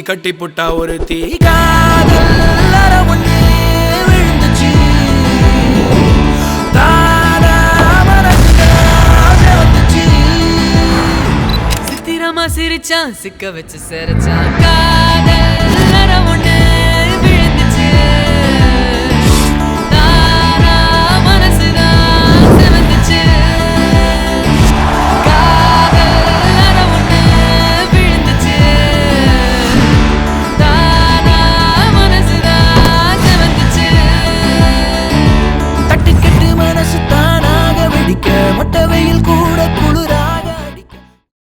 கட்டி புட்டா ஒரு தீ காதல் ஒண்ணு விழுந்துச்சு தானா மனசுச்சு சித்திரமா சிரிச்சான் சிக்க வச்சு சிரிச்சான் காதல் ஒண்ணு